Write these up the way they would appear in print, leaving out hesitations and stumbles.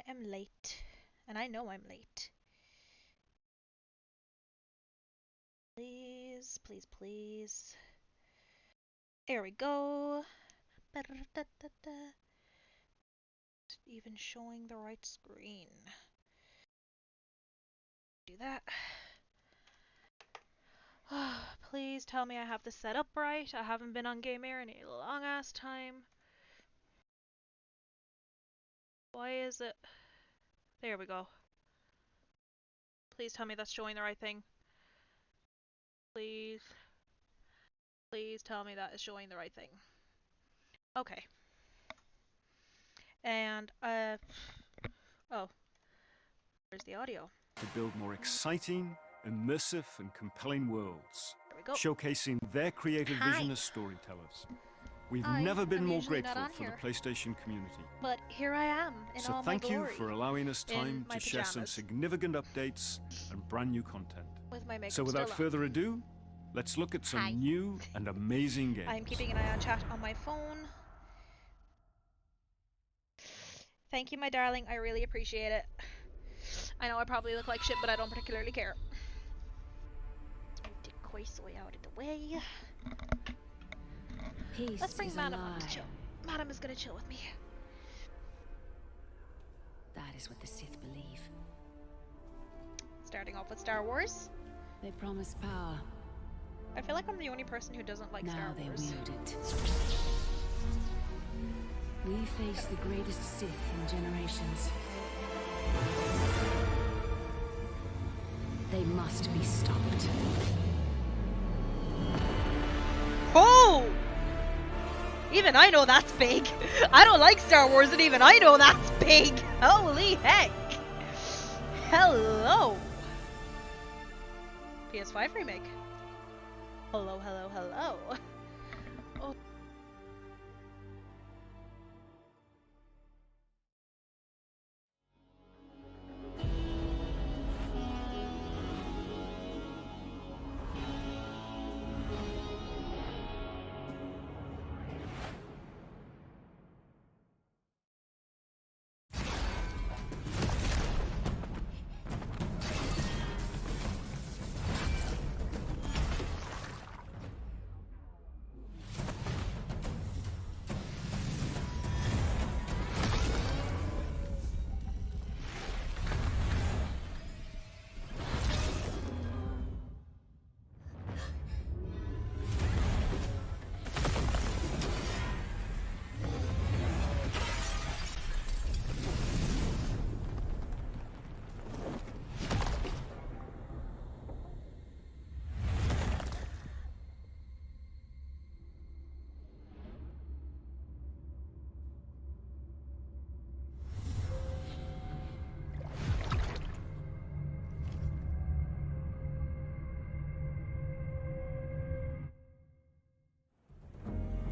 am late. And I know I'm late. Please, please, please. There we go. Even showing the right screen. Do that. Please tell me I have this set up right. I haven't been on GamEir in a long ass time. Why is it? There we go. Please tell me that's showing the right thing. Please. Please tell me that is showing the right thing. Okay. And, oh. Where's the audio? To build more exciting, immersive, and compelling worlds, There we go. showcasing their creative vision as storytellers. We've never been more grateful for the PlayStation community. But here I am, in all my glory. So thank you for allowing us time to share some significant updates and brand new content. With my makeup so without further ado, let's look at some new and amazing games. I'm keeping an eye on chat on my phone. Thank you, my darling. I really appreciate it. I know I probably look like shit, but I don't particularly care. Move the Koisoi out of the way. Peace. Let's bring Madam up to chill. Madam is gonna chill with me. That is what the Sith believe. Starting off with Star Wars. They promise power. I feel like I'm the only person who doesn't like Star Wars. Now they wield it. We face the greatest Sith in generations. They must be stopped. Oh! Even I know that's big. I don't like Star Wars, and even I know that's big. Holy heck! Hello! PS5 remake. Hello, hello, hello. Oh.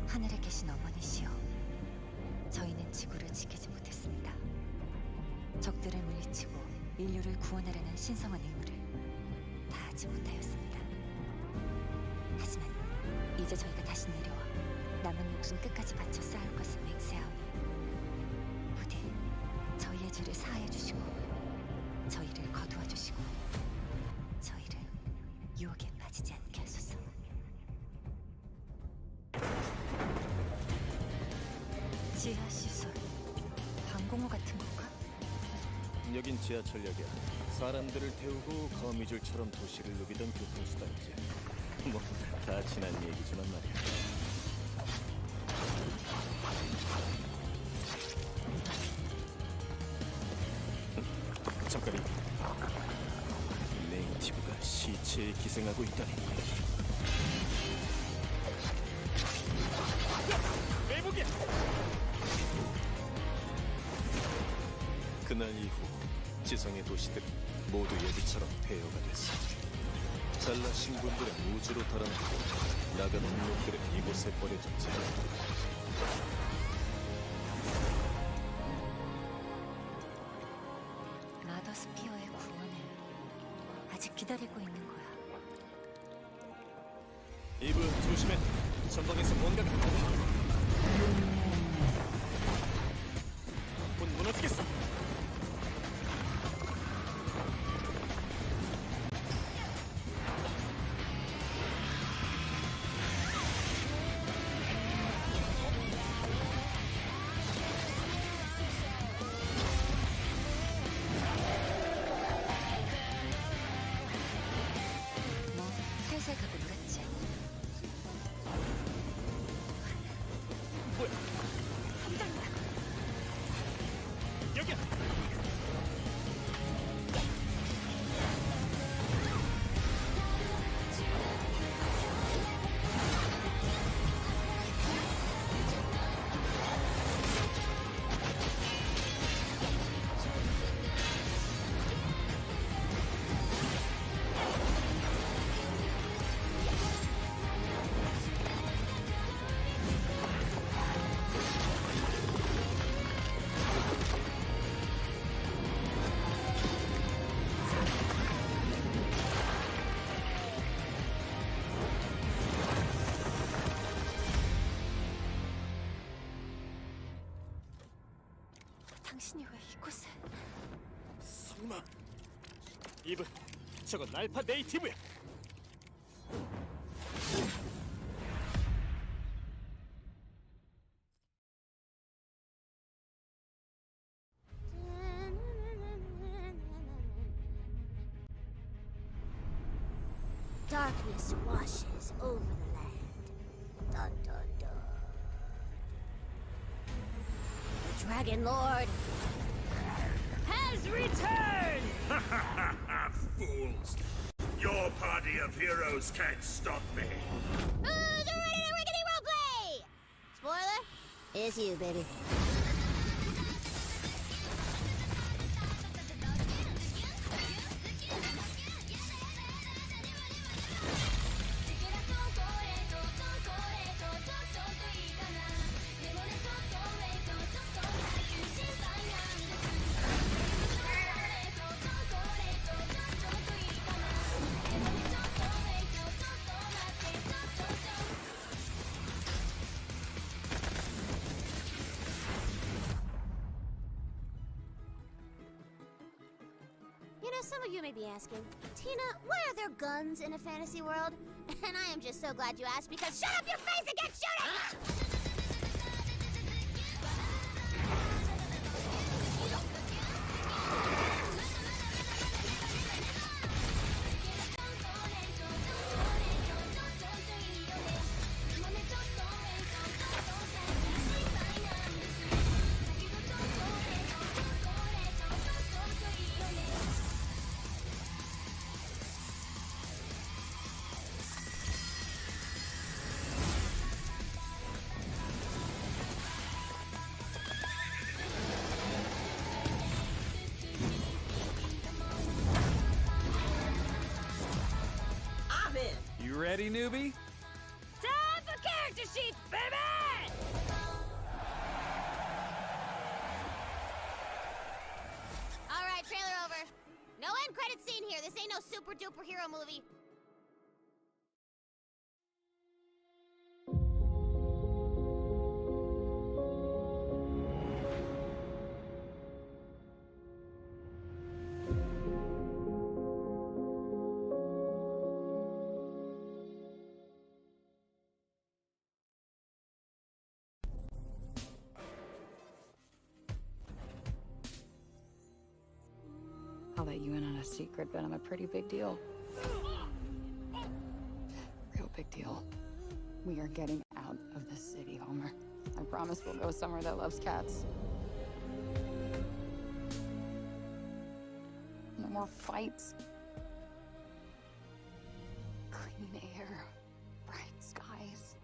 하늘에 계신 어머니시여, 저희는 지구를 지키지 못했습니다. 적들을 물리치고 인류를 구원하려는 신성한 의무를 다하지 못하였습니다. 하지만 이제 저희가 다시 내려와 남은 목숨 끝까지 바쳐 싸울 것을 맹세하오니 부디 저희의 죄를 사하여 주시고 저희를 거두어 주시고 저희를 유혹에 빠지지 않게 하소서. 지하 시설, 방공호 같은 건가? 여긴 지하철역이야. 사람들을 태우고 거미줄처럼 도시를 누비던 교통수단이지. 뭐 다 지난 얘기지만 말이야. 잠깐이. 네이티브가 시체에 기생하고 있다니. 매복이야! 그날 이후 지성의 도시들은 모두 예비처럼 폐허가 됐어. 잘나신 분들은 우주로 달아나고 나가는 놈들은 이곳에 버려졌지. 마더스피어의 구원을 아직 기다리고 있는 거야. 이브 조심해. 전방에서 뭔가가 곧 무너지겠어. 당신이 왜 이곳에? 설마 이브, 저건 알파 네이티브야. Darkness washes over the land. Dun dun dun. The Dragon Lord has returned! Fools! Your party of heroes can't stop me! Who's ready to rickety roleplay? Spoiler? It's you, baby. You know, some of you may be asking, Tina, why are there guns in a fantasy world? And I am just so glad you asked, because shut up your face and get shooting! You ready, newbie? Time for character sheets, baby! All right, trailer over. No end credit scene here. This ain't no super duper hero movie. I'll let you in on a secret, but I'm a pretty big deal. Real big deal. We are getting out of this city, Homer. I promise we'll go somewhere that loves cats. No more fights. Clean air. Bright skies.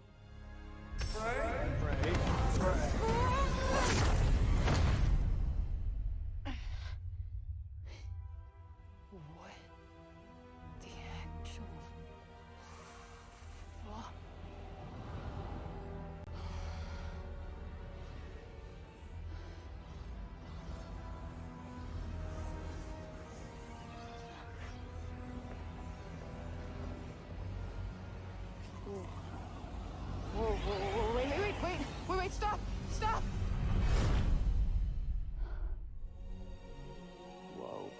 What the actual fuck? Whoa, wait, stop! Whoa.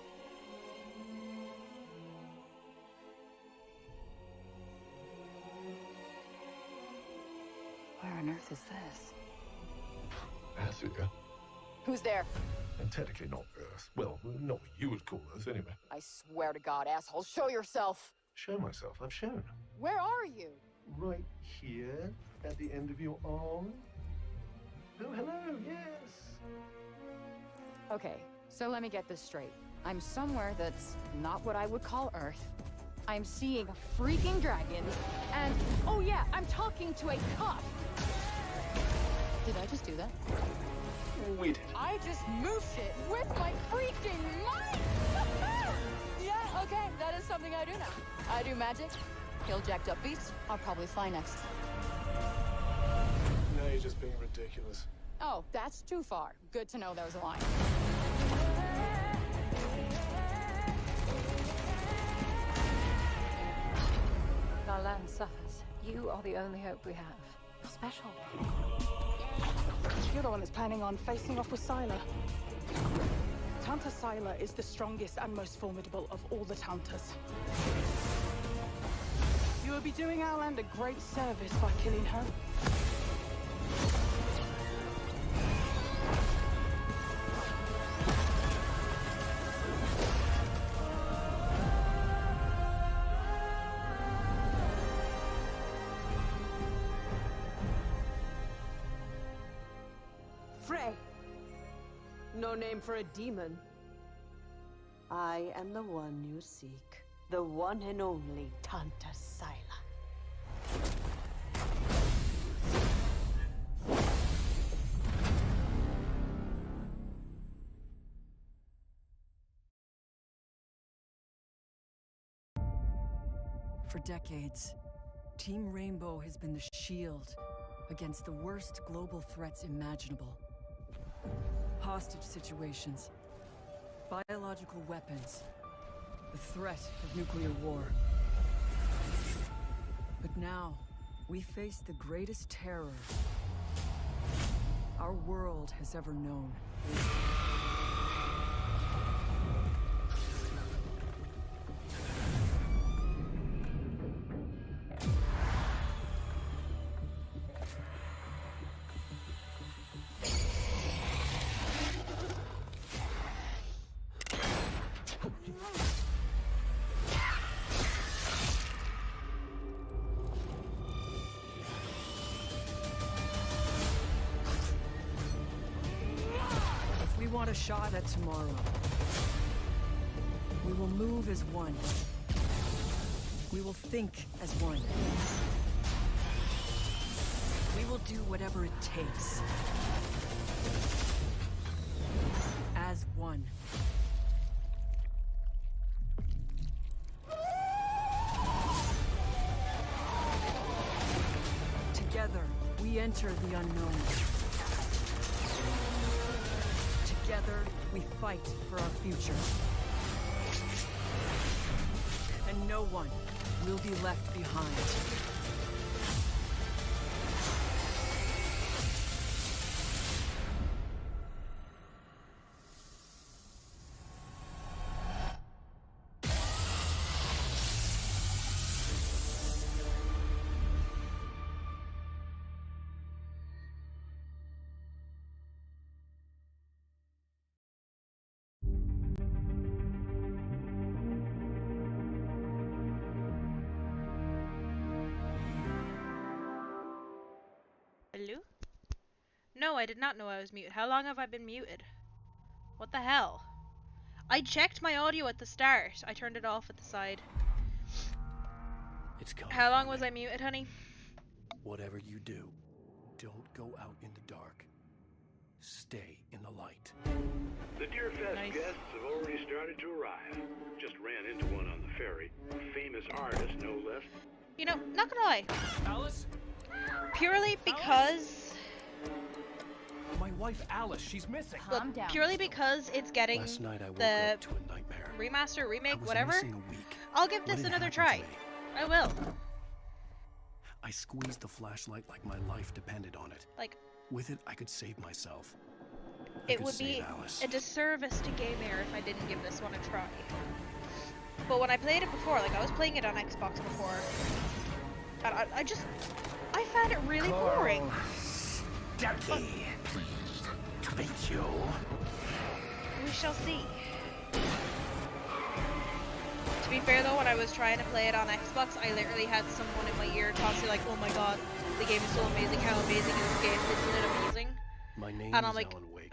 Where on earth is this? Africa. Who's there? And technically not Earth. Well, not what you would call Earth, anyway. I swear to God, asshole, show yourself! Show myself. I've shown. Where are you? Right here, at the end of your arm. Oh, hello, yes. Okay, so let me get this straight. I'm somewhere that's not what I would call Earth. I'm seeing freaking dragons, and oh yeah, I'm talking to a cop. Did I just do that? We did. I just moved it with my freaking mind! Yeah, okay, that is something I do now. I do magic, kill jacked up beasts, I'll probably fly next. No, you're just being ridiculous. Oh, that's too far. Good to know there's a line. Our land suffers. You are the only hope we have. You're special. You're the one that's planning on facing off with Sylar. Tanta Sila is the strongest and most formidable of all the Tantas. You will be doing our land a great service by killing her. Frey! No name for a demon. I am the one you seek. The one and only Tanta Sila. For decades, Team Rainbow has been the shield against the worst global threats imaginable. Hostage situations, biological weapons, the threat of nuclear war. But now, we face the greatest terror our world has ever known. Want a shot at tomorrow. We will move as one. We will think as one. We will do whatever it takes. As one. Together, we enter the unknown. Together, we fight for our future. And no one will be left behind. Hello? No, I did not know I was muted. How long have I been muted? What the hell? I checked my audio at the start. I turned it off at the side. It's coming. How long was I muted, honey? Whatever you do, don't go out in the dark. Stay in the light. The Deerfest guests have already started to arrive. Just ran into one on the ferry. A famous artist, no less. You know, not gonna lie. Alice? Purely because... My wife Alice, she's missing. Look, purely because it's getting Last night I woke the up to a nightmare. remaster, remake, I was whatever. missing a week. I'll give What this had another happened try. to me? I will. I squeezed the flashlight like my life depended on it. Like, with it, I could save myself. I it could would save be Alice. a disservice to GamEir if I didn't give this one a try. But when I played it before, like I was playing it on Xbox before, and I found it really boring. Ducky, pleased to meet you. We shall see. To be fair though, when I was trying to play it on Xbox, I literally had someone in my ear constantly like, "Oh my god, the game is so amazing! How amazing is this game? Isn't it amazing?" My name and I'm is like, Alan Wake.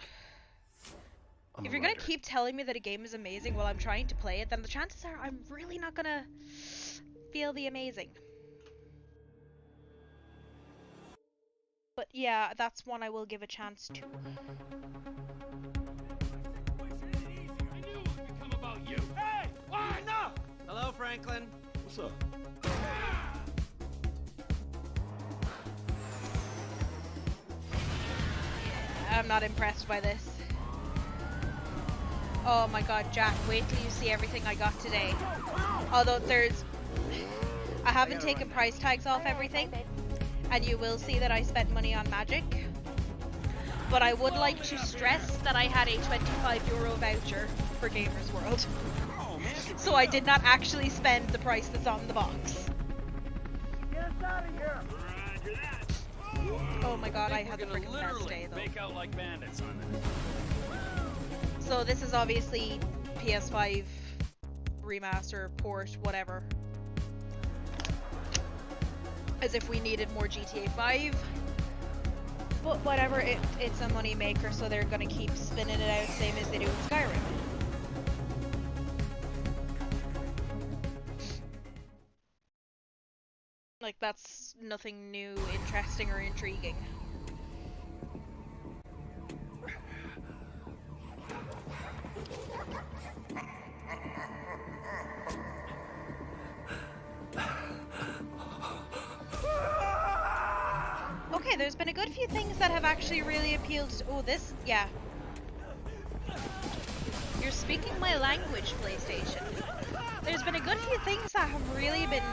if you're gonna keep telling me that a game is amazing while I'm trying to play it, then the chances are I'm really not gonna feel the amazing. But yeah, that's one I will give a chance to. Hey! Why? No! Hello, Franklin. What's up? I'm not impressed by this. Oh my god, Jack, wait till you see everything I got today. Although I haven't taken price tags off everything, and you will see that I spent money on magic. But I would like to stress that I had a €25 voucher for Gamers World. So I did not actually spend the price that's on the box. Get us out of here! Oh my god, I had the freaking best day though. Make out like bandits on it. So this is obviously PS5 remaster, port, whatever. As if we needed more GTA 5. But whatever, it's a money maker, so they're gonna keep spinning it out, same as they do with Skyrim. Like, that's nothing new, interesting, or intriguing. Okay, there's been a good few things that have actually really appealed to— oh, this? Yeah. You're speaking my language, PlayStation. There's been a good few things that have really been,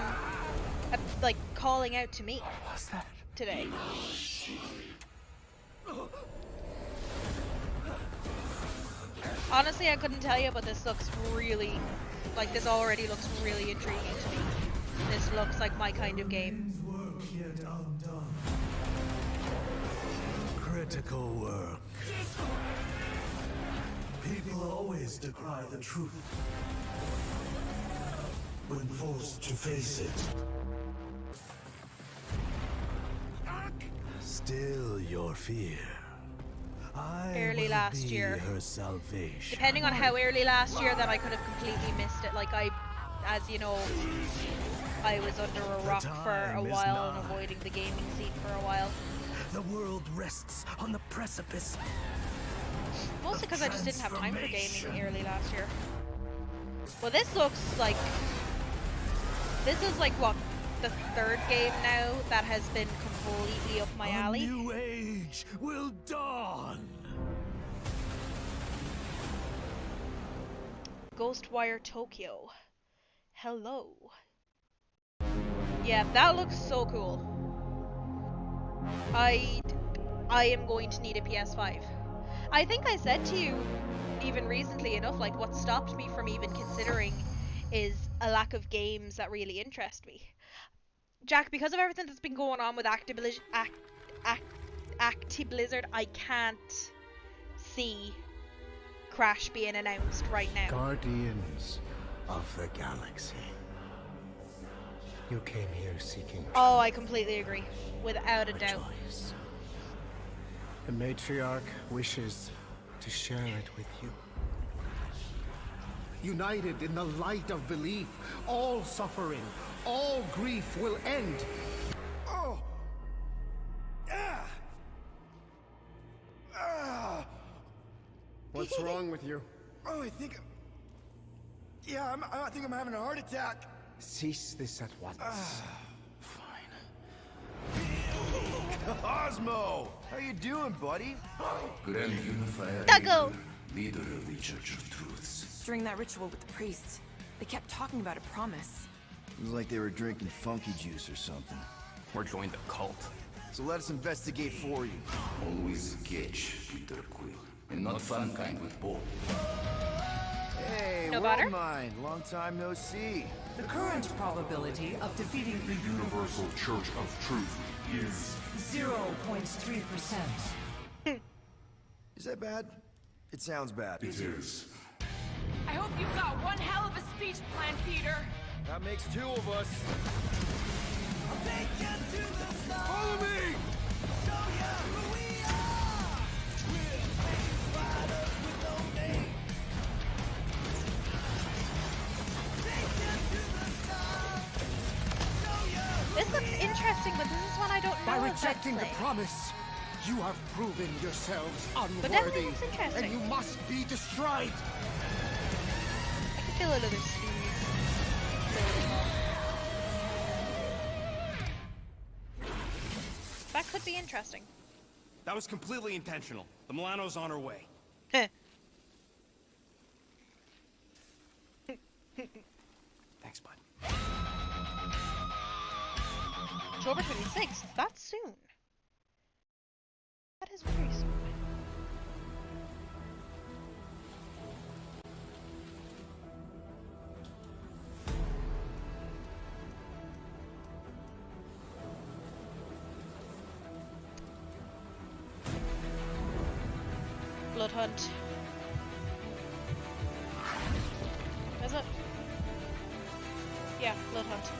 like, calling out to me. What's that? Today. Honestly, I couldn't tell you, but this looks really, like, this already looks really intriguing to me. This looks like my kind of game. Critical work. People always decry the truth when forced to face it. Still your fear. Early last year. Her salvation. Depending on how early last year, that I could have completely missed it. Like, as you know, I was under a rock for a while and avoiding the gaming scene for a while. The world rests on the precipice. Mostly because I just didn't have time for gaming early last year. Well, this looks like... this is like, what, the third game now that has been completely up my alley. A new age will dawn. Ghostwire Tokyo. Hello. Yeah, that looks so cool. I am going to need a PS5. I think I said to you, even recently enough, like, what stopped me from even considering is a lack of games that really interest me. Jack, because of everything that's been going on with Actiblizzard, I can't see Crash being announced right now. Guardians of the Galaxy. You came here seeking... oh, I completely agree. Without a doubt. Choice. The matriarch wishes to share it with you. United in the light of belief, all suffering, all grief will end. Oh! Ah! Ah! What's wrong with you? Oh, I think I'm having a heart attack. Cease this at once. Cosmo! How you doing, buddy? Grand Unifier Duggo. leader of the Church of Truths. During that ritual with the priest, they kept talking about a promise. It was like they were drinking funky juice or something. Or joined a cult. So let us investigate for you. Always catch Peter Quill, and not fun kind with Bo. Hey, No world butter? mind, long time no see. The current probability of defeating The Universal Church of Truth is 0.3%. Is that bad? It sounds bad. It is. I hope you've got one hell of a speech plan, Peter. That makes two of us. Follow me! This looks interesting, but this is one I don't know. By if I'd rejecting the play. promise, you have proven yourselves But definitely unworthy, looks interesting. and you must be destroyed. I can feel another sneeze. That could be interesting. That was completely intentional. The Milano's on her way. Thanks, bud. October 26th. That's soon. That is very soon. Blood Hunt. Is it? Yeah, Blood Hunt.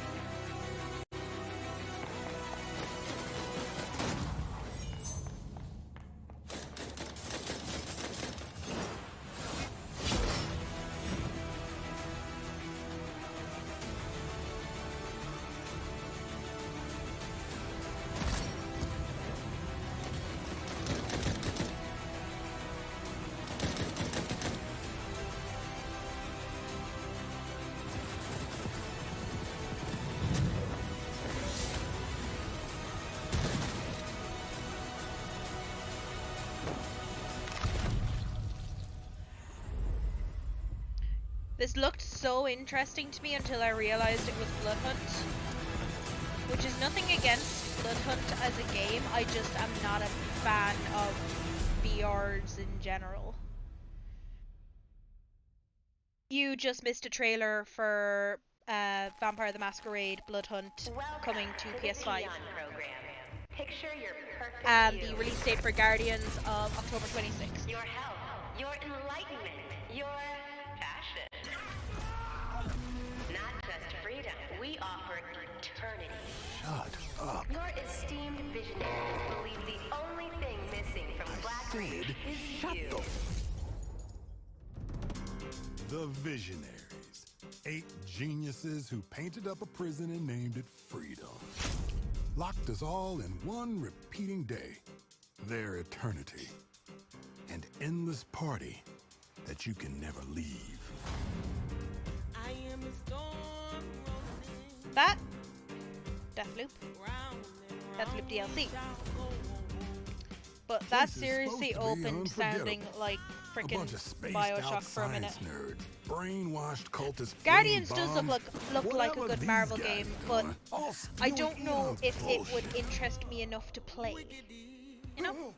This looked so interesting to me until I realized it was Blood Hunt, which is nothing against Blood Hunt as a game, I just am not a fan of VRs in general. You just missed a trailer for Vampire the Masquerade Blood Hunt coming to PS5. Picture your perfect The release date for Guardians of October 26th. Your health, your enlightenment, your passion. Not just freedom, we offer eternity. Shut up. Your esteemed visionaries believe the only thing missing from Black Reach is you. The Visionaries. 8 geniuses who painted up a prison and named it Freedom. Locked us all in one repeating day. Their eternity. An endless party that you can never leave. That? Deathloop. Deathloop DLC. But that seriously opened sounding like frickin' Bioshock for a minute. Nerds, brainwashed cultists, Guardians does look like a good Marvel game, but I don't know if it would interest me enough to play. You know?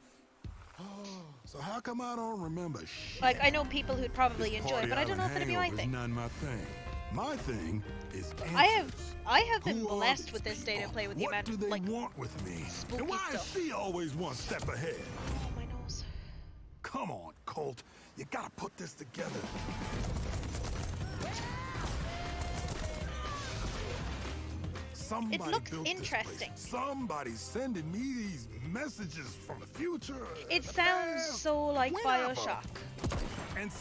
So how come I don't remember shit? Like, I know people who'd probably enjoy it, but I don't know if it'd be my thing. Not my thing. My thing is I have been blessed with this state of play with the amount of, like, want with me? spooky And why stuff. is she always one step ahead? Oh, my nose. Come on, Colt. You gotta put this together. Somebody It looks built interesting. This place. Somebody's sending me these messages from the future. It sounds so like Whenever. Bioshock. And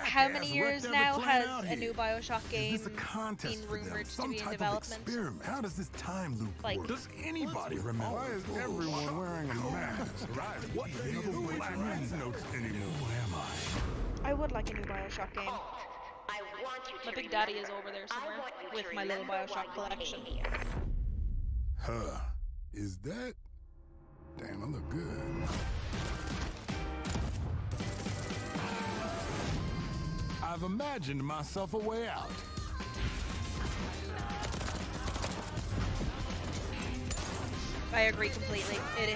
how many years now has a new new Bioshock game been rumored to Some be in type development? Of experiment. How does this time loop Like, work? Does anybody remember? Why is everyone wearing a mask? What the hell notes anymore? Who am I? I would like a new Bioshock game. I want you to My big daddy is over there somewhere with my little Bioshock collection. Huh. Is that? Damn, I look good. I've imagined myself a way out. I agree completely. It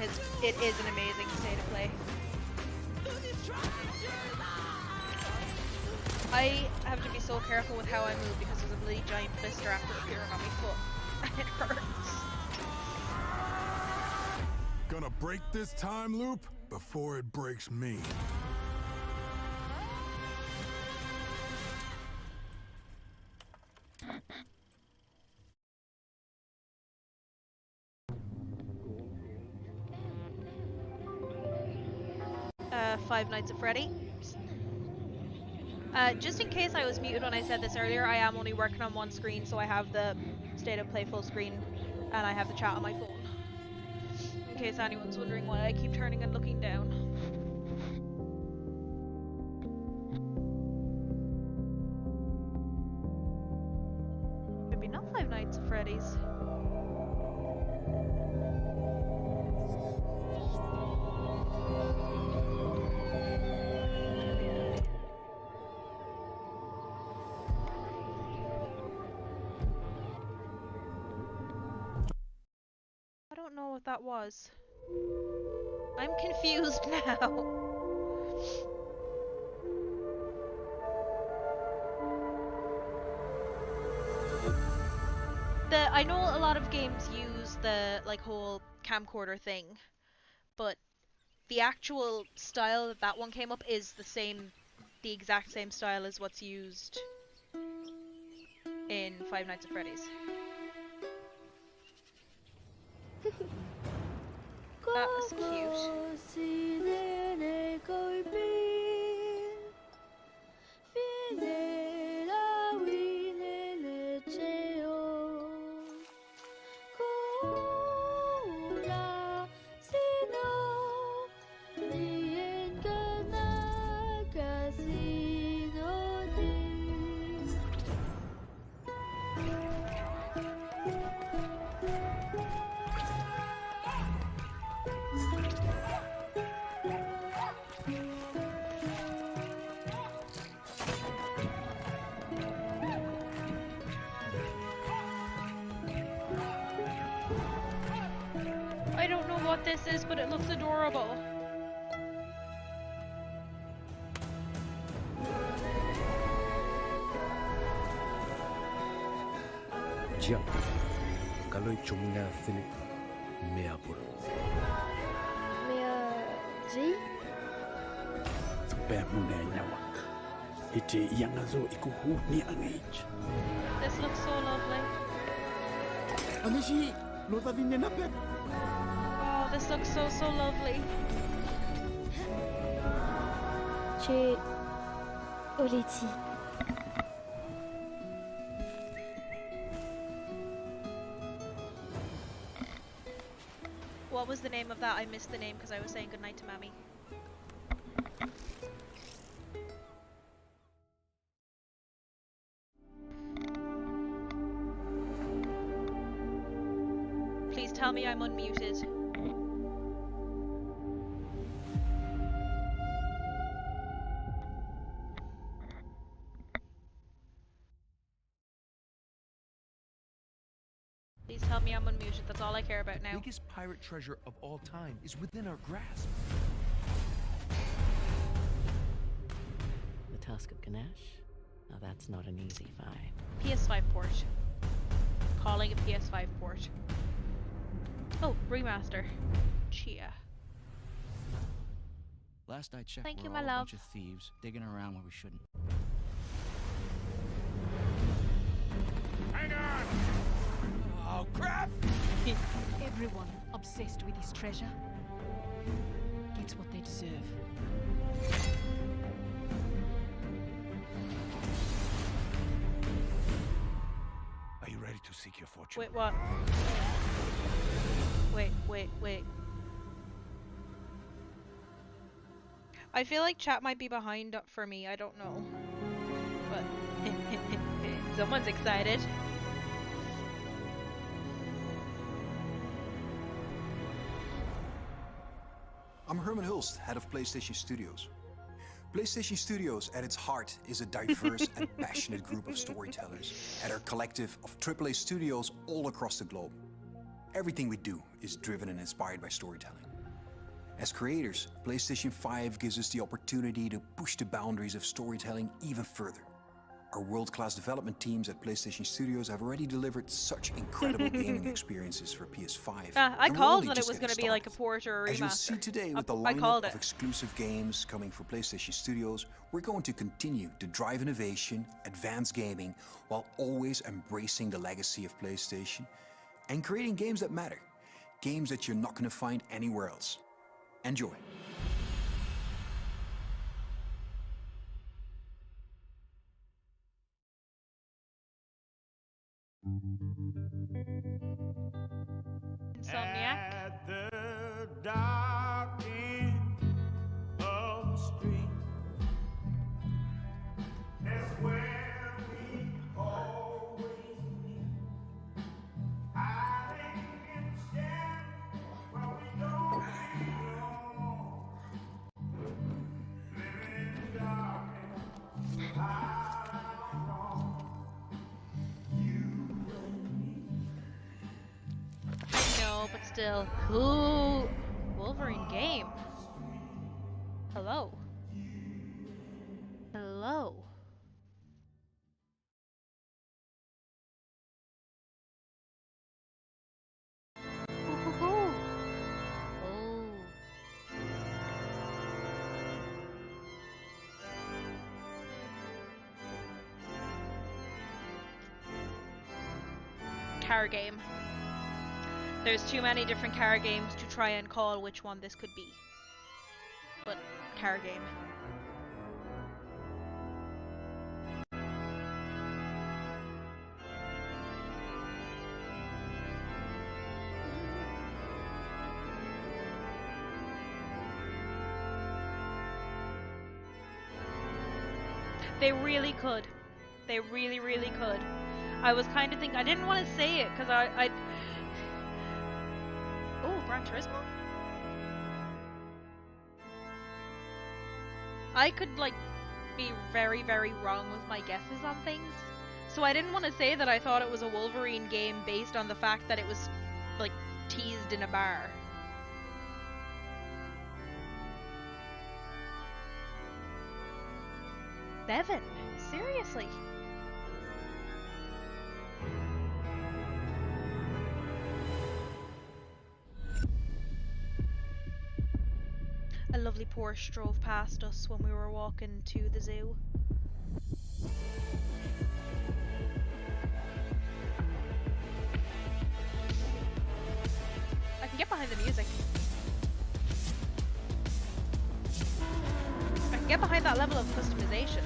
is an amazing state of play. I have to be so careful with how I move because there's a bloody giant blister after appearing on my foot. And it hurts. Gonna break this time loop before it breaks me. Five Nights at Freddy. Just in case I was muted when I said this earlier, I am only working on one screen, so I have the State of Play full screen, and I have the chat on my phone. In case anyone's wondering why I keep turning and looking down. Maybe not Five Nights at Freddy's. I don't know what that was. I'm confused now. I know a lot of games use the like whole camcorder thing, but the actual style that that one came up is the exact same style as what's used in Five Nights at Freddy's. That was cute. I don't know what this is, but it looks adorable. Jump. Kaloy chungna Philip Meapur. Jade? Pemune nyawak. Iti yang azo ikuhu ni ang age. This looks so lovely. Anishi, no sabi niya na pet. Oh, this looks so lovely. Jade. Oleti. What was the name of that? I missed the name because I was saying goodnight to Mammy. Please tell me I'm unmuted. Please tell me I'm unmuted. That's all I care about now. The biggest pirate treasure of all time is within our grasp. The Tusk of Ganesh? Now that's not an easy find. PS5 port. Calling a PS5 port. Oh, remaster. Chia. Last I checked, Thank you, we're my all a love. bunch of thieves digging around where we shouldn't. Hang on! Oh, crap! Everyone obsessed with this treasure gets what they deserve. Are you ready to seek your fortune? Wait, what? Wait. I feel like chat might be behind for me, I don't know. But someone's excited. I'm Herman Hulst, head of PlayStation Studios. PlayStation Studios, at its heart, is a diverse and passionate group of storytellers at our collective of AAA studios all across the globe. Everything we do is driven and inspired by storytelling. As creators, PlayStation 5 gives us the opportunity to push the boundaries of storytelling even further. Our world-class development teams at PlayStation Studios have already delivered such incredible gaming experiences for PS5. I called that it was going to be like a port or a remaster. As you'll see today with the lineup of exclusive games coming for PlayStation Studios, we're going to continue to drive innovation, advance gaming, while always embracing the legacy of PlayStation and creating games that matter. Games that you're not going to find anywhere else. Enjoy. Insomniac. At the dark end of the street, that's where we always meet. Hiding in the shadows where we don't belong. Living in the darkness, high and wrong. You and me. I know, but still. Ooh, Wolverine game. Hello. Hello. Ooh. Oh. car game. There's too many different car games to try and call which one this could be. But car game. They really could. They really, really could. I was kind of thinking, I didn't want to say it because I oh, Gran Turismo? I could, like, be very, very wrong with my guesses on things. So I didn't want to say that I thought it was a Wolverine game based on the fact that it was, like, teased in a bar. Bevan? Seriously? A lovely Porsche drove past us when we were walking to the zoo. I can get behind the music. I can get behind that level of customization.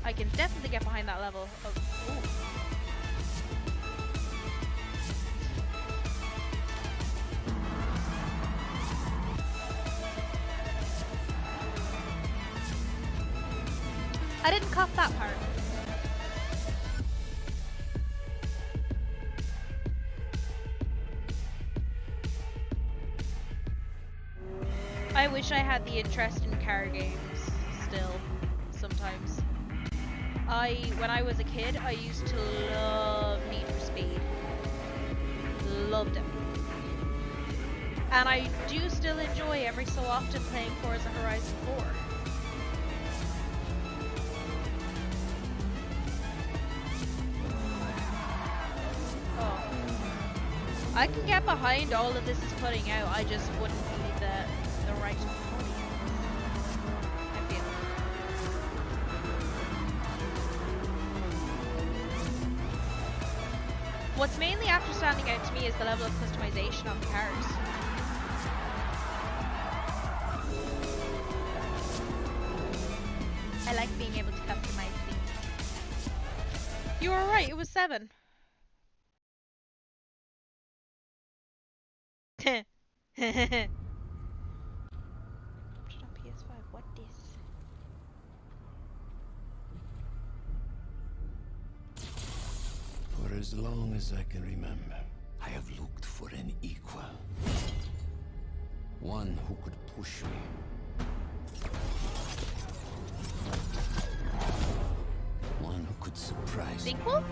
I can definitely get behind that level of... Ooh. I didn't cop that part. I wish I had the interest in car games still, sometimes. When I was a kid, I used to love Need for Speed. Loved it. And I do still enjoy every so often playing Forza Horizon 4. Oh. I can get behind all of this is putting out, I just wouldn't be the right audience, I feel. What's mainly after standing out to me is the level of customization on the cars. I like being able to customize things. You were right, it was 7. PS5, what this? For as long as I can remember, I have looked for an equal. One who could push me. One who could surprise me. Sequel?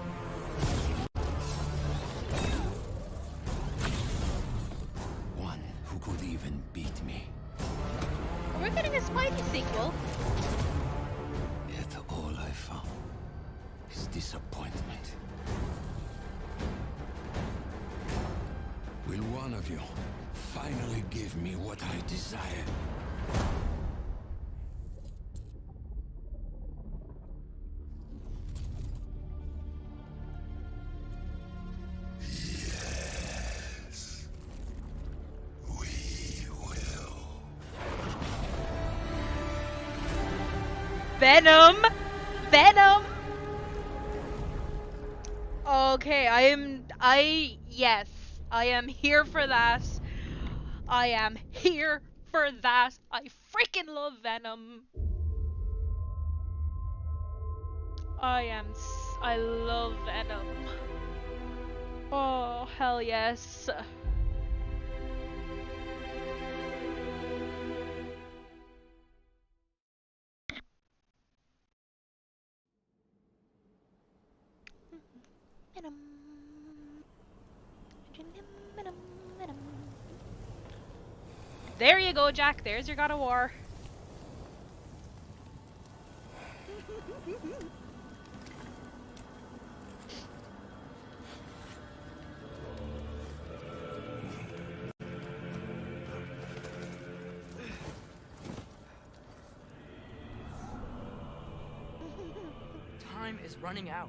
One who could even beat me. We're getting a Spidey sequel. Yet all I found is disappointment. Will one of you finally give me what I desire? Yes. We will. Venom! Venom! Okay, yes. I am here for that. I am here for that. I freaking love Venom. I love Venom. Oh, hell yes. Venom. Venom. There you go, Jack. There's your God of War. time is running out.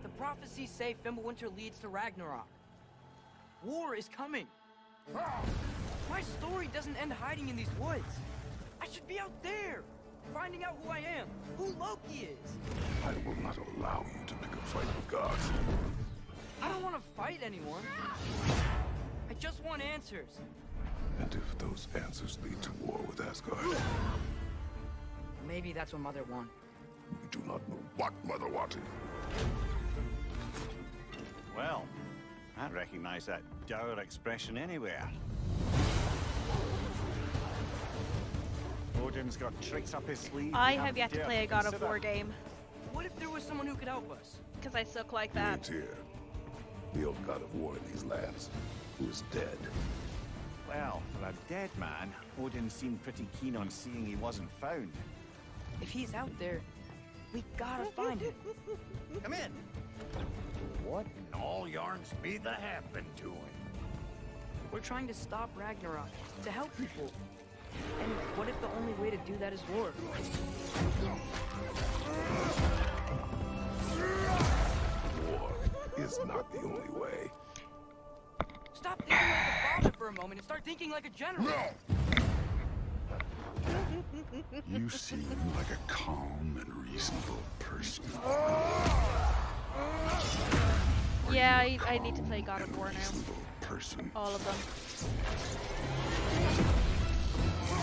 The prophecies say Fimbulwinter leads to Ragnarok. War is coming. My story doesn't end hiding in these woods. I should be out there, finding out who I am, who Loki is. I will not allow you to pick a fight with gods. I don't want to fight anyone. I just want answers. And if those answers lead to war with Asgard, maybe that's what Mother wanted. we do not know what Mother wanted. Well, I recognize that dour expression anywhere. Odin's got tricks up his sleeve. I have yet to play a God of War game. What if there was someone who could help us? Because I suck like that. Here, the old God of War in these lands, who is dead. Well, for a dead man, Odin seemed pretty keen on seeing he wasn't found. If he's out there, we gotta find him. Come in. What in all yarns be that happened to him? We're trying to stop Ragnarok, to help people. And what if the only way to do that is war? War is not the only way. Stop thinking like a father for a moment and start thinking like a general. You seem like a calm and reasonable person. Yeah, I need to play God of War now. Person. All of them.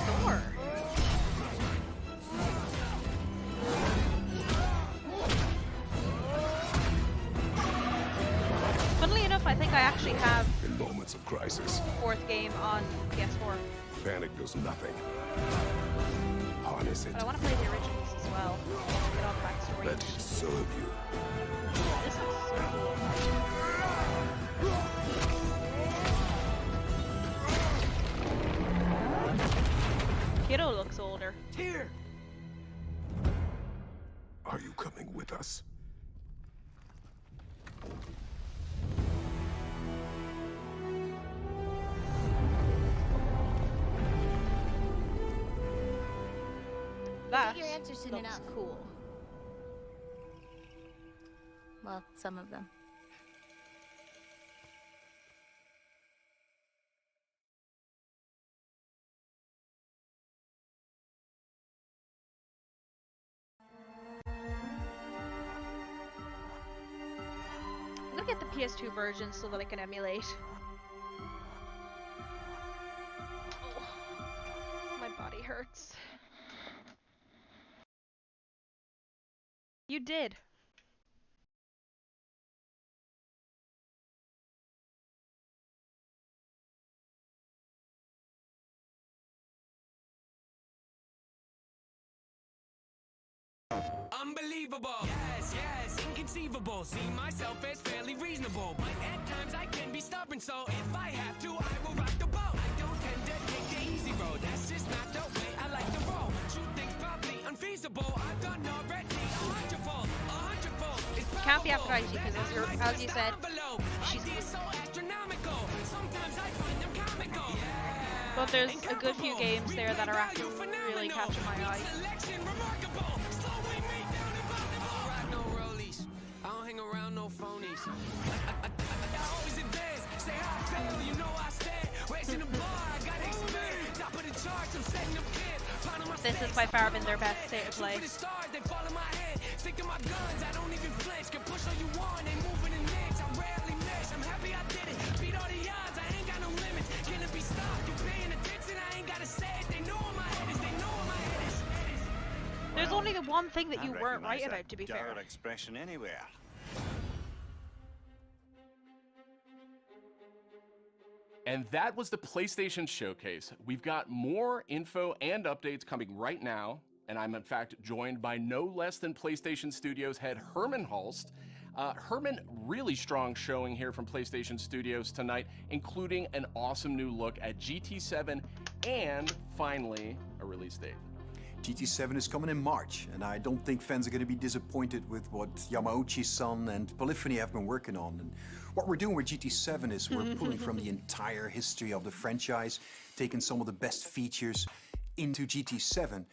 Thor. Funnily enough, I think I actually have In moments of crisis, fourth game on PS4. panic does nothing. Harness it. But I want to play the originals as well. Get all the backstory. Let it serve you. This is so cool. Kiddo looks older. Here. Are you coming with us? That Your answers soon looks enough. cool. Well, some of them. I'm gonna get the PS2 version so that I can emulate. Oh, my body hurts. You did. Unbelievable, yes, yes, inconceivable. See myself as fairly reasonable, but at times I can be stubborn. So if I have to, I will rock the boat. I don't tend to take the easy road. That's just not the way I like to roll. Shoot things probably unfeasible. I've done already 100-fold, 100-fold. It can't be Aphrodite because as you said, she's so astronomical. Sometimes I find them comical. but there's a good few games there that are actually really catching my eye. Selection remarkable. Slowing me down impossible. I ride no rollies. I don't hang around no phonies. I always advance. Say I fail, you know I stand. Raising the bar, I got experience. Top of the charts, I'm setting them kids. This has by far been their best state of play. They fall in my head. Stick to my guns, I don't even flinch. Can push all you want, ain't moving in nicks. I rarely miss. I'm happy I did it. Beat all the odds, I ain't got no limits. Can it be stopped? You paying attention? I ain't gotta say it. They know where my head is. They know where my head is. There's only the one thing that you weren't right Recognize about, to be that fair. dour expression anywhere. And that was the PlayStation Showcase. We've got more info and updates coming right now, and I'm in fact joined by no less than PlayStation Studios head Herman Hulst. Herman, really strong showing here from PlayStation Studios tonight, including an awesome new look at GT7 and finally a release date. GT7 is coming in March, and I don't think fans are going to be disappointed with what Yamauchi-san and Polyphony have been working on. And what we're doing with GT7 is we're pulling from the entire history of the franchise, taking some of the best features into GT7.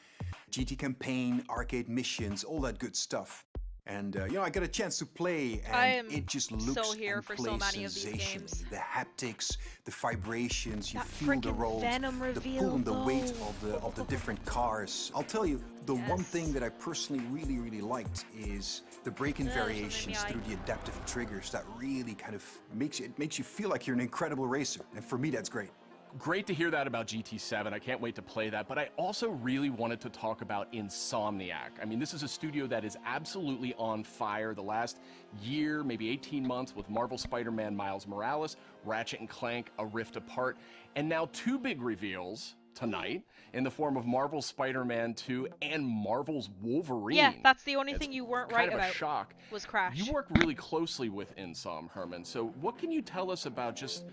GT campaign, arcade missions, all that good stuff. And you know, I got a chance to play, I and am it just looks so here and for plays so many of these sensationally. games. The haptics, the vibrations, you That feel the freaking rolls, Venom the reveal, pull and the weight though. of the different cars. I'll tell you, the one thing that I personally really liked is the braking variations through the adaptive triggers. That really kind of makes you feel like you're an incredible racer, and for me, that's great. Great to hear that about GT7. I can't wait to play that, but I also really wanted to talk about Insomniac. I mean, this is a studio that is absolutely on fire the last year, maybe 18 months, with Marvel Spider-Man Miles Morales, Ratchet & Clank, A Rift Apart, and now two big reveals tonight in the form of Marvel's Spider-Man 2 and Marvel's Wolverine. Yeah, that's the only thing you weren't right kind of about. A shock. Was Crash. You work really closely with Insom, Herman, so what can you tell us about just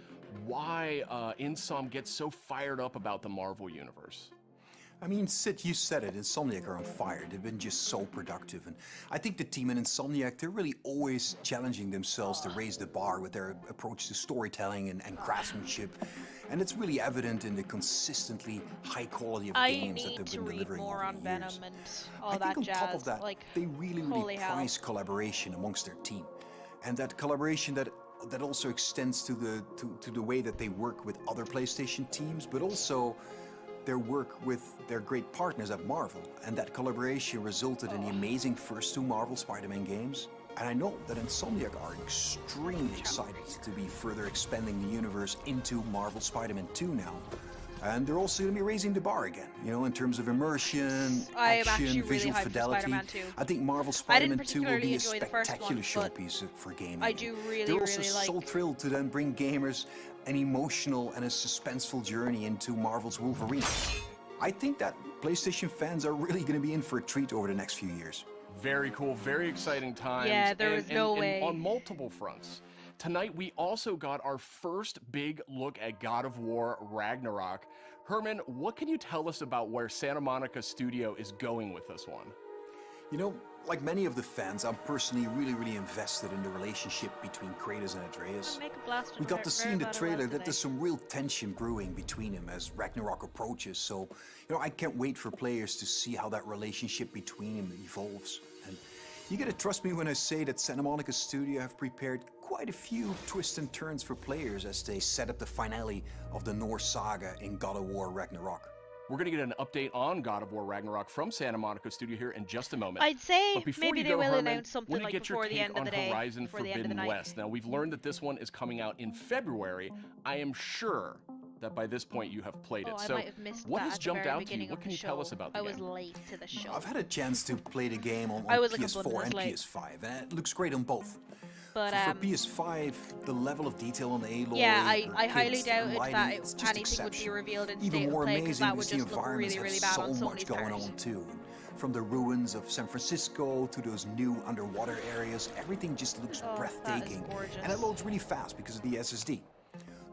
why Insom gets so fired up about the Marvel Universe? I mean, Sid, you said it, Insomniac are on fire. They've been just so productive. And I think the team in Insomniac, they're really always challenging themselves to raise the bar with their approach to storytelling and craftsmanship. And it's really evident in the consistently high quality of games that they've been delivering over the years. Venom and all I that think on jazz. top of that, like, they really prize collaboration amongst their team. And that collaboration that also extends to the way that they work with other PlayStation teams, but also their work with their great partners at Marvel. And that collaboration resulted in the amazing first two Marvel Spider-Man games. And I know that Insomniac are extremely excited to be further expanding the universe into Marvel Spider-Man 2 now. And they're also going to be raising the bar again, you know, in terms of immersion, action, visual fidelity. I think Marvel Spider-Man 2 will be a spectacular showpiece for gaming. I do They're also so thrilled to then bring gamers an emotional and a suspenseful journey into Marvel's Wolverine. I think that PlayStation fans are really going to be in for a treat over the next few years. Very cool, very exciting times. Yeah, there was no way. And on multiple fronts. Tonight, we also got our first big look at God of War Ragnarok. Herman, what can you tell us about where Santa Monica Studio is going with this one? You know, like many of the fans, I'm personally really invested in the relationship between Kratos and Atreus. We got to see in the trailer that there's some real tension brewing between them as Ragnarok approaches, so, you know, I can't wait for players to see how that relationship between them evolves. And you gotta trust me when I say that Santa Monica Studio have prepared quite a few twists and turns for players as they set up the finale of the Norse saga in God of War Ragnarok. We're going to get an update on God of War Ragnarok from Santa Monica Studio here in just a moment. I'd say but before maybe you go, they will Herman, announce something like before the end of the day, Horizon before the end of the Forbidden night. West. Now, we've learned that this one is coming out in February. I am sure that by this point you have played it. I So might have missed what that has at the jumped very out to you? beginning What of can the you tell show. us about the I was game? late to the show. I've had a chance to play the game on I was a couple PS4 and minutes PS5, and it looks great on both. But for PS5, the level of detail on the Aloy, yeah, I highly kits, doubted lighting, that it's just anything would be exceptional. revealed in Even State more of Play, because amazing that would because the just look environments really have bad so on so much many going cars. on too. From the ruins of San Francisco to those new underwater areas, everything just looks breathtaking, and it loads really fast because of the SSD.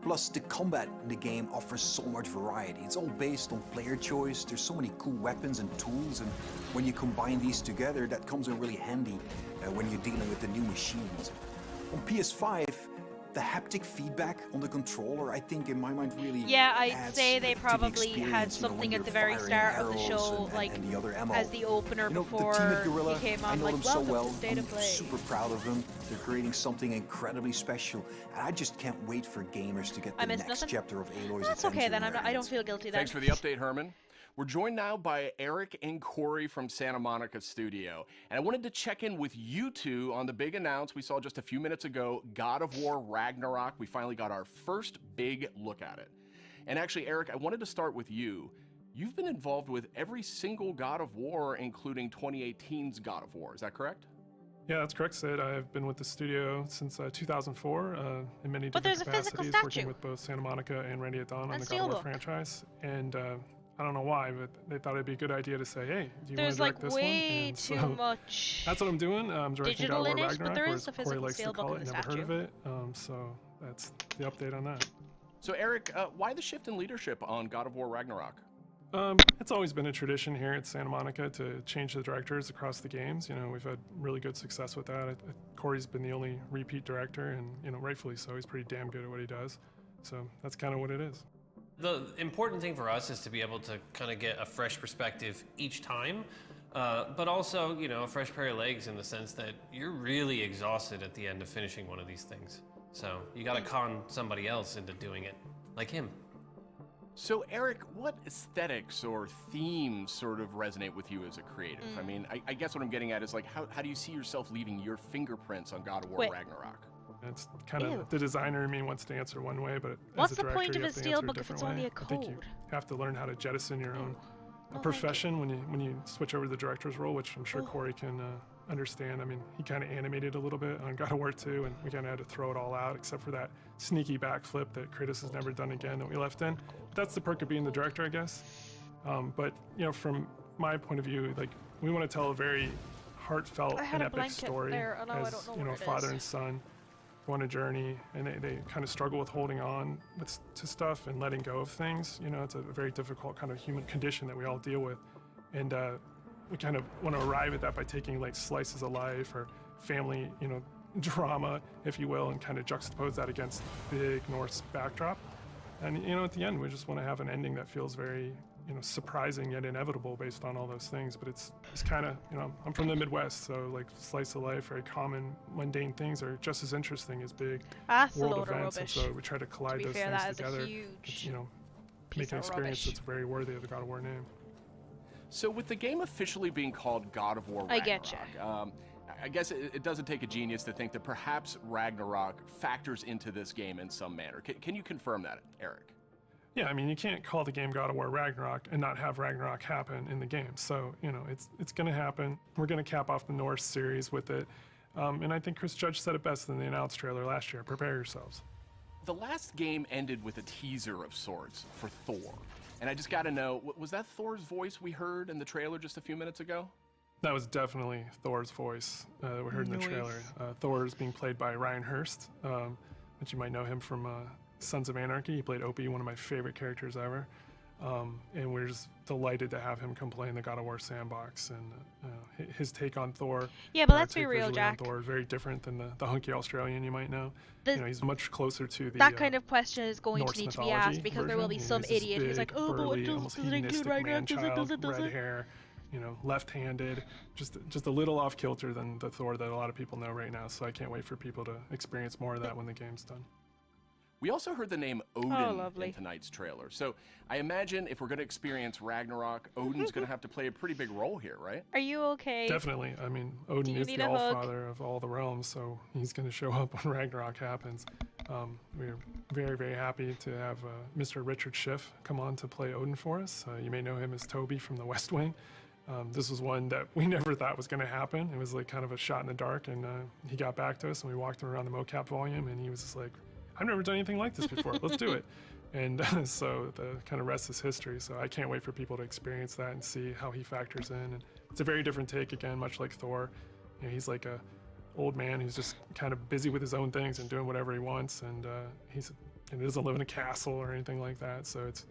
Plus, the combat in the game offers so much variety. It's all based on player choice. There's so many cool weapons and tools, and when you combine these together, that comes in really handy when you're dealing with the new machines. On PS5, the haptic feedback on the controller, I think in my mind really I'd say they probably had something at the very start of the show, and the other ammo. as the opener the before team at Guerrilla, he came I on, know like, them so welcome well. to State I'm of Play. super proud of them. They're creating something incredibly special, and I just can't wait for gamers to get the next chapter of Aloy's That's adventure okay in then, their I don't hands. feel guilty then. Thanks for the update, Herman. We're joined now by Eric and Corey from Santa Monica Studio. And I wanted to check in with you two on the big announce we saw just a few minutes ago, God of War Ragnarok. We finally got our first big look at it. And actually, Eric, I wanted to start with you. You've been involved with every single God of War, including 2018's God of War. Is that correct? Yeah, that's correct, Sid. I've been with the studio since 2004 in many But different there's a physical capacities, statue. working with both Santa Monica and Randy at Dawn on And the God of War Steelbook. franchise. And I don't know why, but they thought it'd be a good idea to say, hey, do you want to There's direct like this one? way And too so much that's what I'm doing. I'm directing digital God of in War it, but Ragnarok, there or is as a Corey physical likes to steelbook call in it, the never heard of statue. it. So that's the update on that. So Eric, why the shift in leadership on God of War Ragnarok? It's always been a tradition here at Santa Monica to change the directors across the games. You know, we've had really good success with that. Corey's been the only repeat director, and you know, rightfully so. He's pretty damn good at what he does. So that's kind of what it is. The important thing for us is to be able to kind of get a fresh perspective each time. But also, you know, a fresh pair of legs in the sense that you're really exhausted at the end of finishing one of these things. So you gotta con somebody else into doing it, like him. So, Eric, what aesthetics or themes sort of resonate with you as a creative? I mean, I guess what I'm getting at is, like, how do you see yourself leaving your fingerprints on God of War Ragnarok? It's kind of the designer in me wants to answer one way, but What's as a the director, point you of have a to steel answer book a if different it's only way. a I think you code? have to learn how to jettison your own thank profession when you switch over to the director's role, which I'm sure Corey can understand. I mean, he kind of animated a little bit on God of War 2, and we kind of had to throw it all out, except for that sneaky backflip that Kratos has never done again that we left in. That's the perk of being the director, I guess. But, you know, from my point of view, like, we want to tell a very heartfelt and epic story as, you know, father and son go on a journey, and they kind of struggle with holding on to stuff and letting go of things. You know, it's a very difficult kind of human condition that we all deal with. And we kind of want to arrive at that by taking like slices of life or family, you know, drama, if you will, and kind of juxtapose that against big Norse backdrop. And, you know, at the end, we just want to have an ending that feels very, you know, surprising yet inevitable based on all those things. But it's kind of, you know, I'm from the Midwest, so like slice of life, very common, mundane things are just as interesting as big world events. And so we try to collide those things together. It's, you know, make an experience that's very worthy of the God of War name. So with the game officially being called God of War Ragnarok, I getcha. I guess it doesn't take a genius to think that perhaps Ragnarok factors into this game in some manner. Can you confirm that, Eric? Yeah, I mean, you can't call the game God of War Ragnarok and not have Ragnarok happen in the game. So, you know, it's going to happen. We're going to cap off the Norse series with it. And I think Chris Judge said it best in the announced trailer last year. Prepare yourselves. The last game ended with a teaser of sorts for Thor. And I just got to know, was that Thor's voice we heard in the trailer just a few minutes ago? That was definitely Thor's voice that we heard in the trailer. Thor is being played by Ryan Hurst, which you might know him from Sons of Anarchy. He played Opie, one of my favorite characters ever. And we're just delighted to have him come play in the God of War sandbox. And his take on Thor, yeah, but let's be real, Jack. Thor is very different than the hunky Australian you might know. You know, he's much closer to the that kind of question is going Norse to need to be asked because there will be some idiot who's like, oh, but what does it include Ragnarok? Does it? Red hair, you know, left-handed, just a little off kilter than the Thor that a lot of people know right now. So I can't wait for people to experience more of that when the game's done. We also heard the name Odin in tonight's trailer. So I imagine if we're going to experience Ragnarok, Odin's going to have to play a pretty big role here, right? Are you okay? Definitely. I mean, Odin is the All-Father of all the realms, so he's going to show up when Ragnarok happens. We're very, very happy to have Mr. Richard Schiff come on to play Odin for us. You may know him as Toby from The West Wing. This was one that we never thought was going to happen. It was like kind of a shot in the dark, and he got back to us, and we walked him around the mocap volume, and he was just like, I've never done anything like this before. Let's do it. And so the kind of rest is history. So I can't wait for people to experience that and see how he factors in. And it's a very different take, again, much like Thor. You know, he's like a old man who's just kind of busy with his own things and doing whatever he wants. And he doesn't live in a castle or anything like that. So it's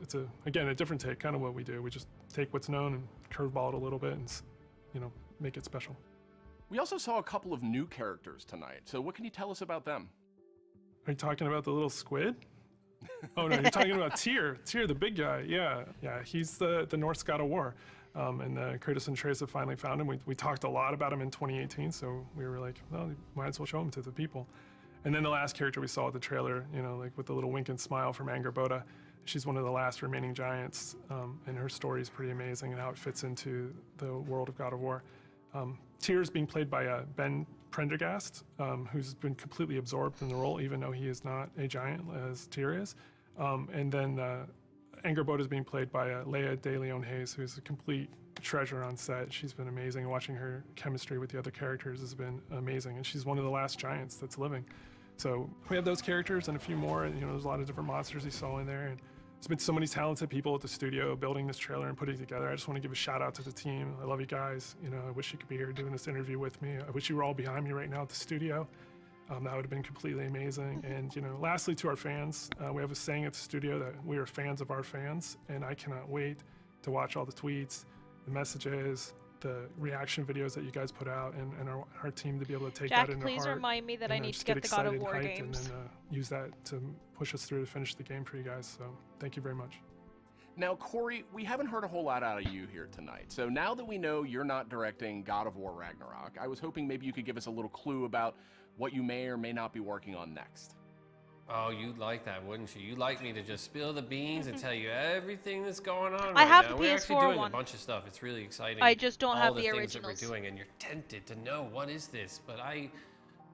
again, a different take, kind of what we do. We just take what's known and curveball it a little bit and, you know, make it special. We also saw a couple of new characters tonight. So what can you tell us about them? Are you talking about the little squid? Oh no, you're talking about Tyr, the big guy. Yeah, he's the Norse God of War. And Kratos and Atreus have finally found him. We talked a lot about him in 2018, so we were like, well, might as well show him to the people. And then the last character we saw at the trailer, you know, like with the little wink and smile from Angrboda, she's one of the last remaining giants, and her story is pretty amazing and how it fits into the world of God of War. Tyr is being played by Ben Prendergast, who's been completely absorbed in the role, even though he is not a giant as Tyr is. And then Angrboda is being played by Leia de Leon Hayes, who's a complete treasure on set. She's been amazing. Watching her chemistry with the other characters has been amazing, and she's one of the last giants that's living. So we have those characters and a few more. You know, there's a lot of different monsters you saw in there, and there's been so many talented people at the studio building this trailer and putting it together. I just want to give a shout out to the team. I love you guys. You know, I wish you could be here doing this interview with me. I wish you were all behind me right now at the studio. That would have been completely amazing. And, you know, lastly, to our fans, we have a saying at the studio that we are fans of our fans, and I cannot wait to watch all the tweets, the messages, the reaction videos that you guys put out, and our team to be able to take that into heart. Jack, please remind me that I need to get the God of War games. And then use that to push us through to finish the game for you guys. So thank you very much. Now, Corey, we haven't heard a whole lot out of you here tonight. So now that we know you're not directing God of War Ragnarok, I was hoping maybe you could give us a little clue about what you may or may not be working on next. Oh, you'd like that, wouldn't you? You'd like me to just spill the beans and tell you everything that's going on I right have now. the We're actually PS4 doing one. a bunch of stuff. It's really exciting. I just don't all have the the things that originals. we're doing, and you're tempted to know what is this, but I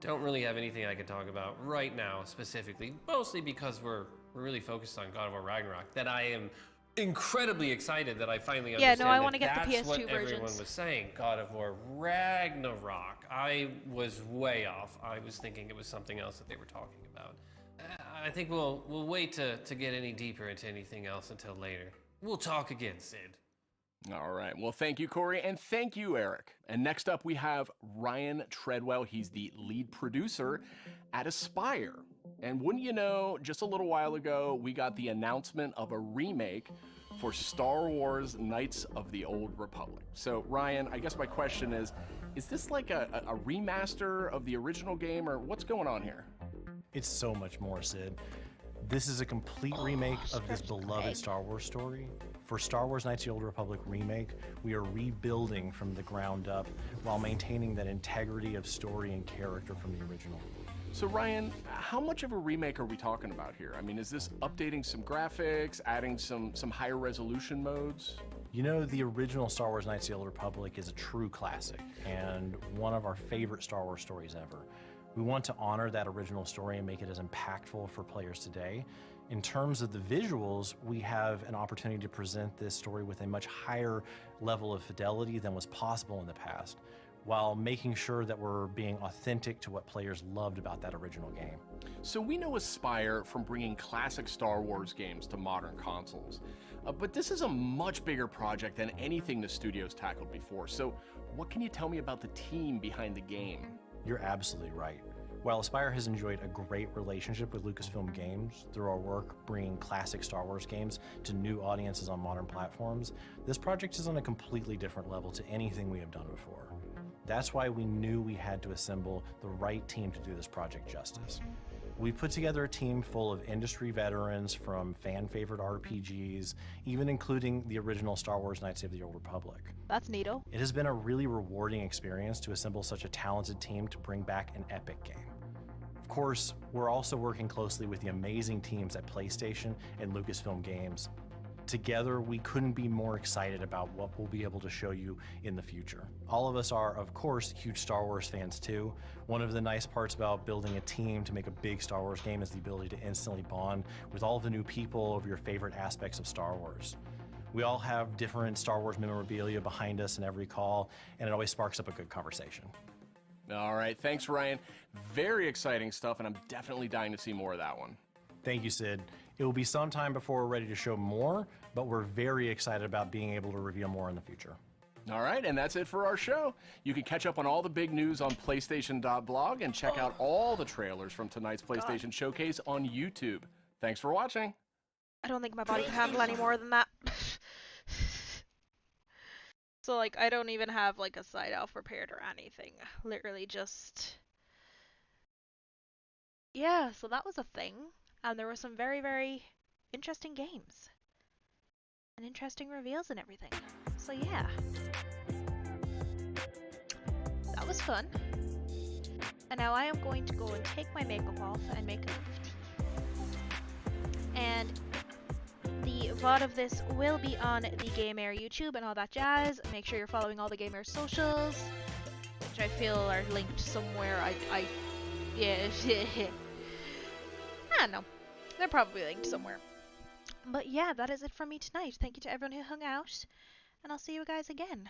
don't really have anything I can talk about right now specifically. Mostly because we're really focused on God of War Ragnarok. That I am incredibly excited that I finally understand. Yeah, no, I want to get the that's PS2 what versions. everyone was saying. God of War Ragnarok. I was way off. I was thinking it was something else that they were talking about. I think we'll wait to get any deeper into anything else until later. We'll talk again, Sid. All right. Well, thank you, Corey, and thank you, Eric. And next up, we have Ryan Treadwell. He's the lead producer at Aspyr. And wouldn't you know, just a little while ago, we got the announcement of a remake for Star Wars Knights of the Old Republic. So, Ryan, I guess my question is this like a remaster of the original game, or what's going on here? It's so much more, Sid. This is a complete remake of this beloved Star Wars story. For Star Wars Knights of the Old Republic remake, we are rebuilding from the ground up while maintaining that integrity of story and character from the original. So Ryan, how much of a remake are we talking about here? I mean, is this updating some graphics, adding some higher resolution modes? You know, the original Star Wars Knights of the Old Republic is a true classic and one of our favorite Star Wars stories ever. We want to honor that original story and make it as impactful for players today. In terms of the visuals, we have an opportunity to present this story with a much higher level of fidelity than was possible in the past, while making sure that we're being authentic to what players loved about that original game. So we know Aspyr from bringing classic Star Wars games to modern consoles, but this is a much bigger project than anything the studio's tackled before. So what can you tell me about the team behind the game? You're absolutely right. While Aspyr has enjoyed a great relationship with Lucasfilm Games through our work bringing classic Star Wars games to new audiences on modern platforms, this project is on a completely different level to anything we have done before. That's why we knew we had to assemble the right team to do this project justice. We put together a team full of industry veterans from fan-favorite RPGs, even including the original Star Wars Knights of the Old Republic. That's neato. It has been a really rewarding experience to assemble such a talented team to bring back an epic game. Of course, we're also working closely with the amazing teams at PlayStation and Lucasfilm Games. Together, we couldn't be more excited about what we'll be able to show you in the future. All of us are, of course, huge Star Wars fans too. One of the nice parts about building a team to make a big Star Wars game is the ability to instantly bond with all of the new people over your favorite aspects of Star Wars. We all have different Star Wars memorabilia behind us in every call, and it always sparks up a good conversation. All right, thanks, Ryan. Very exciting stuff, and I'm definitely dying to see more of that one. Thank you, Sid. It will be some time before we're ready to show more, but we're very excited about being able to reveal more in the future. All right, and that's it for our show. You can catch up on all the big news on PlayStation.blog and check out all the trailers from tonight's PlayStation Showcase on YouTube. Thanks for watching. I don't think my body can handle any more than that. So, like, I don't even have, like, a side out prepared or anything. Literally just... Yeah, so that was a thing. And there were some very, very interesting games. And interesting reveals and everything. So, yeah. That was fun. And now I am going to go and take my makeup off and make a cup of tea. And the VOD of this will be on the GamEir YouTube and all that jazz. Make sure you're following all the GamEir socials, which I feel are linked somewhere. Yeah, I don't know. They're probably linked somewhere. But yeah, that is it from me tonight. Thank you to everyone who hung out, and I'll see you guys again.